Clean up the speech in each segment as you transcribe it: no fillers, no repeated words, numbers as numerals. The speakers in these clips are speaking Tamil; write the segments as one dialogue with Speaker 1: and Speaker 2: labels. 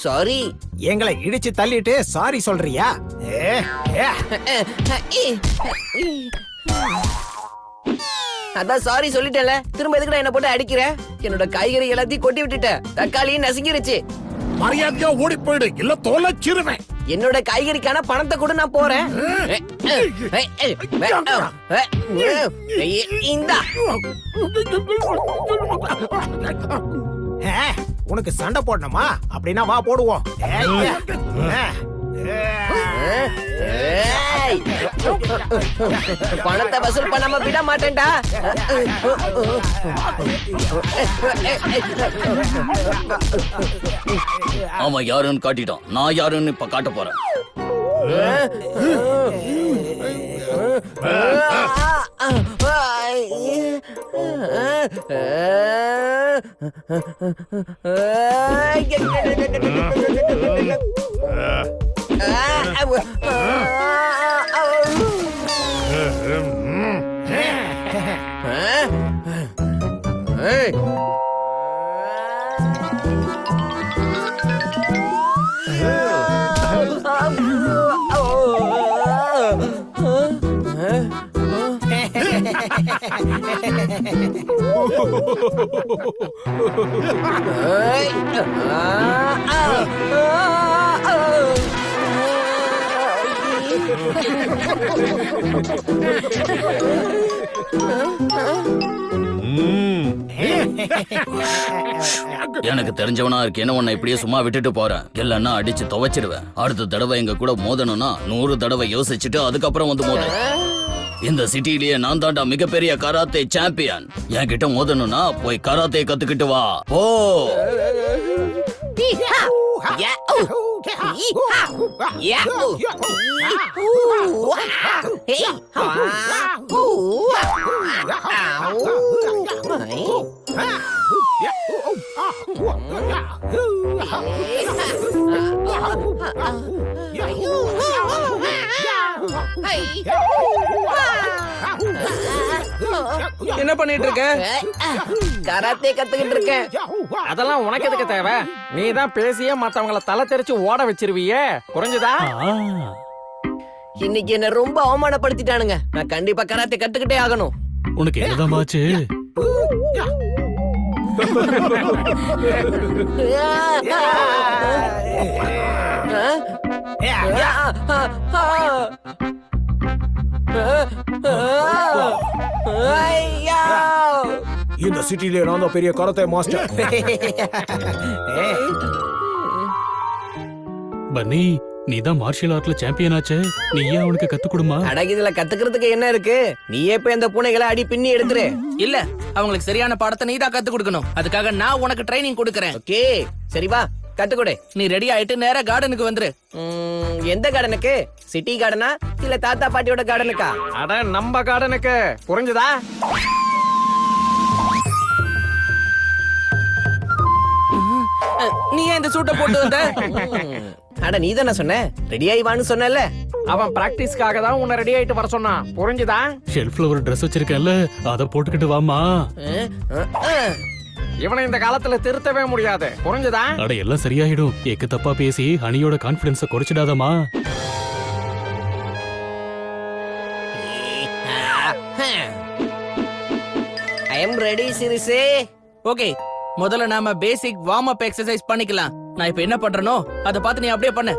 Speaker 1: சாரி.
Speaker 2: எங்களை இடிச்சு தள்ளிட்டு சாரி சொல்றியா?
Speaker 1: அதான் சாரி சொல்லிட்டேன்ல, திரும்ப எதுக்குடா என்ன போட்டு அடிக்கிற? என்னோட காய்கறி எல்லாத்தையும் கொட்டி விட்டுட்ட, தக்காளியும் நசுங்கிருச்சு.
Speaker 3: மரியாதையா ஓடி போயிடு, இல்ல தொலைச்சிருவேன்.
Speaker 1: என்னோட காய்கறிக்கான பணத்தை கூட நான் போறேன். இந்தா.
Speaker 2: உனக்கு சண்டை போடணுமா? அப்படின்னா வா போடுவோம்.
Speaker 1: பணத்தை வசூல் பண்ணாம விட மாட்டேன்டா.
Speaker 4: அவன் யாருன்னு காட்டிட்டான், நான் யாருன்னு இப்ப காட்ட போறேன். எனக்கு தெரிஞ்சவனா இருக்கேன்னு உன்னை இப்படியே சும்மா விட்டுட்டு போறேன். இல்லன்னா அடிச்சு துவைச்சிடுவேன். அடுத்த தடவை எங்க கூட மோதணும்னா 100 தடவை யோசிச்சுட்டு அதுக்கப்புறம் வந்து மோத. இந்த சிட்டிலேயே நான் தாண்டா மிகப்பெரிய கராத்தே சாம்பியன். என்கிட்ட மோதணும்னா போய் கராத்தே கத்துக்கிட்டு வா. ஓ
Speaker 5: என்ன பண்ணிட்டு இருக்க?
Speaker 1: கராத்தே கத்துக்கிட்டு இருக்கேன்.
Speaker 5: அதெல்லாம் உனக்கு எதுக்கு தேவை? நீ தான் பேசியே மத்தவங்கள தலை தெரிச்சு ஓட வச்சிருவியே, புரிஞ்சுதா?
Speaker 1: இன்னைக்கு என்ன ரொம்ப அவமானப்படுத்திட்டானுங்க. நான் கண்டிப்பா கராத்தே கத்துக்கிட்டே ஆகணும்.
Speaker 6: உனக்கு என்னதாமாச்சு?
Speaker 2: இந்த சிட்டிலே நான் தான் பெரிய கராத்தே மாஸ்டர்.
Speaker 6: பன்னி, நீதான் மார்ஷியல் ஆர்ட்ல சாம்பியன் ஆச்சே, நீயே அவனுக்கு கத்து கொடுமா?
Speaker 1: அடகிதுல கத்துக்கிறதுக்கு என்ன இருக்கு? நீயே போய் அந்த பூனைகளை அடி பின்னி எடுத்துரு.
Speaker 5: இல்ல, அவங்களுக்கு சரியான பாடத்தை நீ தான் கத்து கொடுக்கணும். அதுக்காக நான் உனக்கு ட்ரைனிங் கொடுக்கறேன்.
Speaker 1: ஓகே, சரி வா கத்துக்கொடு.
Speaker 5: நீ ரெடி ஆயிட்டு நேரா கார்டனுக்கு வந்துரு.
Speaker 1: எந்த கார்டனுக்கு? சிட்டி கார்டனா இல்ல தாத்தா பாட்டியோட கார்டனுக்கா?
Speaker 5: அட நம்ம கார்டனுக்கு, புரிஞ்சுதா? நீ ஏன் இந்த சூட்டை போட்டு வந்த?
Speaker 1: அட நீ தானே சொன்ன ரெடி ஆயி வான்னு சொன்னல.
Speaker 5: அவன் பிராக்டிஸ்க்காக தான் உன்னை ரெடி ஆயிட்டு வர சொன்னான், புரிஞ்சுதா?
Speaker 6: ஷெல்ஃப்ல ஒரு Dress வச்சிருக்கேன்ல, அத போட்டுக்கிட்டு வாமா.
Speaker 5: இவனை இந்த காலத்துல திருத்தவே முடியாது, புரிஞ்சுதா?
Speaker 6: அட எல்லாம் சரியாயிடும். எக்கு தப்பா பேசி ஹனியோட கான்ஃபிடன்ஸ குறைச்சிடாதமா.
Speaker 1: ஐ அம் ரெடி சிரிசே.
Speaker 5: ஓகே, முதல்ல நாம பேசிக் வார்ம் அப் எக்ஸர்சைஸ் பண்ணிக்கலாம். நான் இப்ப என்ன பண்றனோ அத பார்த்து நீ அப்படியே பண்ணு.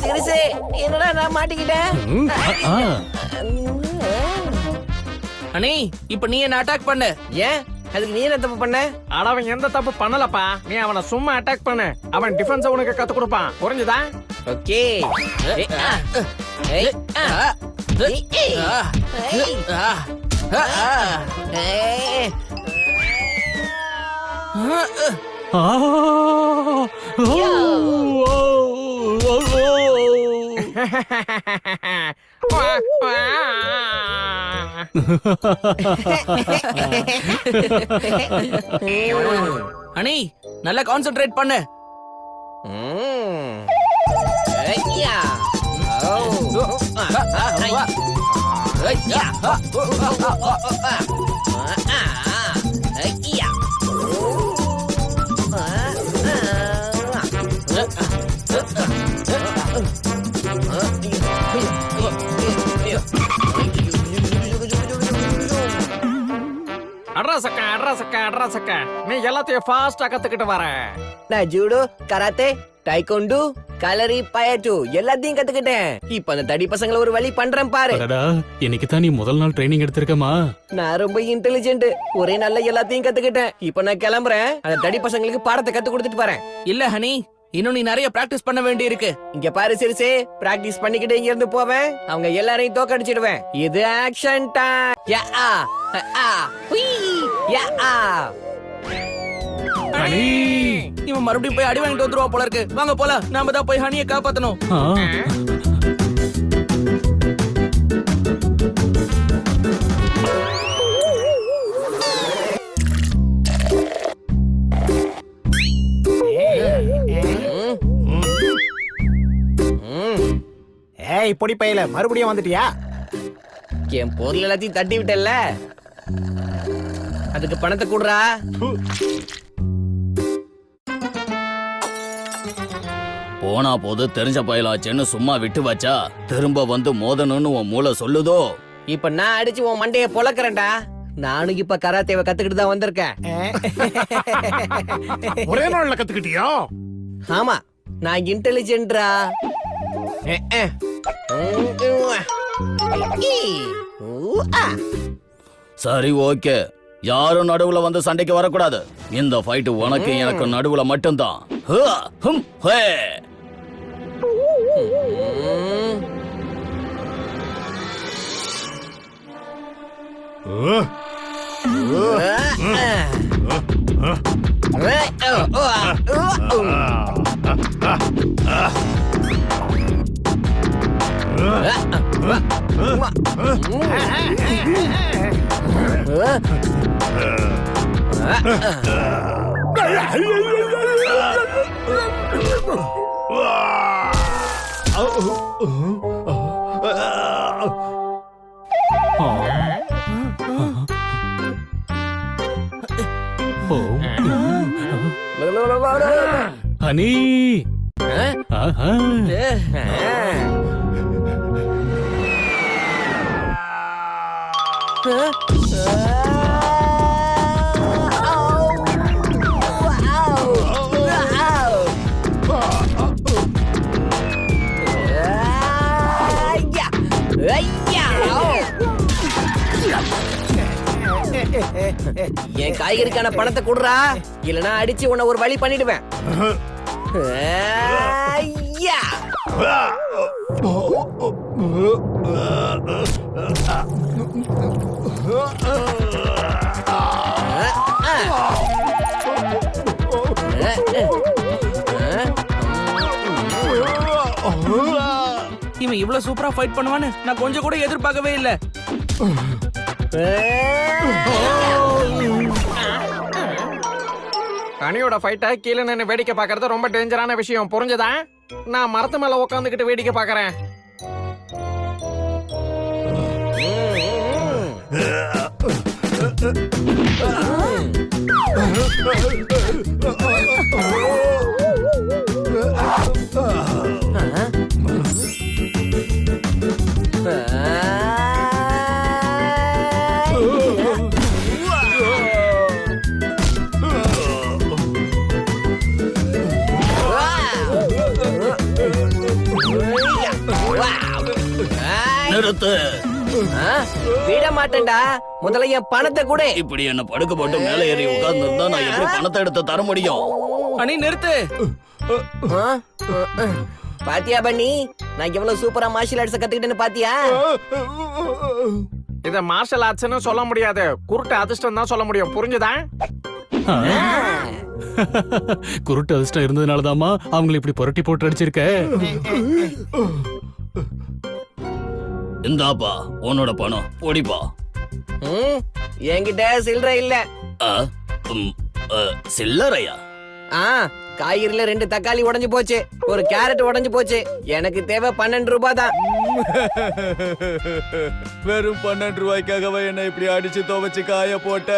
Speaker 1: சிரிசே, என்னடா நான் மாட்டிக்கிட்டேன்.
Speaker 5: அனி, இப்ப நீ என்ன அட்டாக் பண்ணு.
Speaker 1: ஏன்? அதுக்கு நீ என்ன தப்பு பண்ண?
Speaker 5: ஆனா அவன் எந்த தப்பு பண்ணலப்பா. நீ அவனை சும்மா அட்டாக் பண்ணு. அவன் டிஃபென்ஸ் உனக்கு கத்து கொடுப்பான், புரிஞ்சுதா?
Speaker 1: ஓகே. ஏய்,
Speaker 6: ஆ! ஓ! ஓ!
Speaker 5: அனி நல்லா கான்சென்ட்ரேட் பண்ணு.
Speaker 1: ம். ஐயா. ஓ. ஐயா. ஐயா. ஐயா.
Speaker 2: அட்ரா சக்க நீ எல்லாத்தையும் ஃபாஸ்டா கத்துக்கிட்டு வர.
Speaker 1: நான் ஜூடோ, கராத்தே, டைகொண்டு, கலரி, பயட்டு எல்லாத்தையும் கத்துக்கிட்டேன். இப்ப அந்த தடி பசங்களை ஒரு வழி பண்றேன் பாரு.
Speaker 6: அடடா, இன்னைக்கு தான் நீ முதல் நாள் ட்ரைனிங் எடுத்திருக்கமா?
Speaker 1: நான் ரொம்ப இன்டெலிஜென்ட். ஒரே நாள்ல எல்லாத்தையும் கத்துக்கிட்டேன். இப்ப நான் கிளம்புறேன். அந்த தடி பசங்களுக்கு பாடத்தை கத்து கொடுத்துட்டு வரேன்.
Speaker 5: இல்ல ஹனி, இன்னும் நீ நிறைய பிராக்டிஸ் பண்ண வேண்டி இருக்கு.
Speaker 1: இங்க பாரு சிறுசே, பிராக்டிஸ் பண்ணிக்கிட்டே இங்க இருந்து போவேன். அவங்க எல்லாரையும் தோக்கடிச்சிடுவேன். இது ஆக்ஷன் டைம். யா ஆ ஆ ஹுய் யா ஆ.
Speaker 6: அனி!
Speaker 5: இவன் மறுபடியும் போய் அடி வாங்கிட்டு வந்துருவா போல இருக்கு. வாங்க போலாம், நாம தான் போய் ஹனியை காப்பாத்தணும்.
Speaker 6: ஆ!
Speaker 2: ஏய் பொடி பையில மறுபடியும் வந்துட்டியா?
Speaker 1: என் பொருள் எல்லாத்தையும் தட்டி விட்டல்ல, அதுக்கு பணத்தை கூடுறா.
Speaker 4: போனா போது தெரிஞ்ச பயலாச்சேன்னு சும்மா விட்டு வச்சா திரும்ப வந்து மோதணும்னு உன் மூளை சொல்லுதோ?
Speaker 1: இப்ப நான் அடிச்சு உன் மண்டைய பொளக்குறேன்டா. நானும் இப்ப கராத்தேவை கத்துக்கிட்டு தான் வந்திருக்கேன்.
Speaker 3: ஒரே நாள்ல கத்துக்கிட்டியா?
Speaker 1: ஆமா, நான் இன்டெலிஜென்ட்ரா.
Speaker 4: சரி, ஓகே. யாரும் நடுவுல வந்து சண்டைக்கு வரக்கூடாது. இந்த ஃபைட் உனக்கு எனக்கு நடுவுல மட்டும்தான். ஹு, ஹும், ஹே.
Speaker 6: ஹனி! ஆஹா!
Speaker 1: என் காய்கறிக்கான பணத்தை கொடுறா, இல்லனா அடிச்சு உன்னை ஒரு வழி பண்ணிடுவேன். ஐயா!
Speaker 5: இவன் இவ்வளவு சூப்பரா ஃபைட் பண்ணுவான்னு நான் கொஞ்சம் கூட எதிர்பார்க்கவே இல்ல.
Speaker 2: கனியோட ஃபைட்டை கீழே நின்று வேடிக்கை பார்க்கறது ரொம்ப டேஞ்சரான விஷயம், புரிஞ்சதா? நான் மரத்து மேல உட்காந்துக்கிட்டு வேடிக்கை பார்க்கறேன்.
Speaker 4: நிறுத்து.
Speaker 1: விட மாட்டேன்டா. முதல்ல என் பணத்தை கூட.
Speaker 4: இப்படி என்ன படுக்க போட்டு மேல ஏறி உட்கார்ந்து இருந்தா நான் எப்படி பணத்தை எடுத்து தர முடியும்?
Speaker 5: ஹனி நிறுத்து.
Speaker 1: பாத்தியா பண்ணி, நான் எவ்வளவு சூப்பரா மார்ஷியல் ஆர்ட்ஸ் கத்துக்கிட்டேன்னு பாத்தியா?
Speaker 2: இத மார்ஷல் ஆர்ட்ஸ்னு சொல்ல முடியாது, குருட்டு அதிர்ஷ்டம் தான் சொல்ல முடியும். புரிஞ்சுதா?
Speaker 6: குருட்டு அதிர்ஷ்டம் இருந்ததுனாலதாம்மா அவங்களை இப்படி புரட்டி போட்டு அடிச்சிருக்க.
Speaker 4: இந்தாப்பா உன்னோட பணம் ஓடிப்பா.
Speaker 1: ம், என்கிட்ட சில்லறை இல்ல.
Speaker 4: ஆ, ம், சில்லறையா?
Speaker 1: காய்கறில 2 தக்காளி உடைஞ்சு போச்சு, ஒரு கேரட் உடைஞ்சு போச்சு. எனக்கு தேவை 12 ரூபாய் தான்.
Speaker 7: வெறும் 12 ரூபாய்க்காகவே என்ன இப்படி அடிச்சு துவைச்சு காய போட்ட?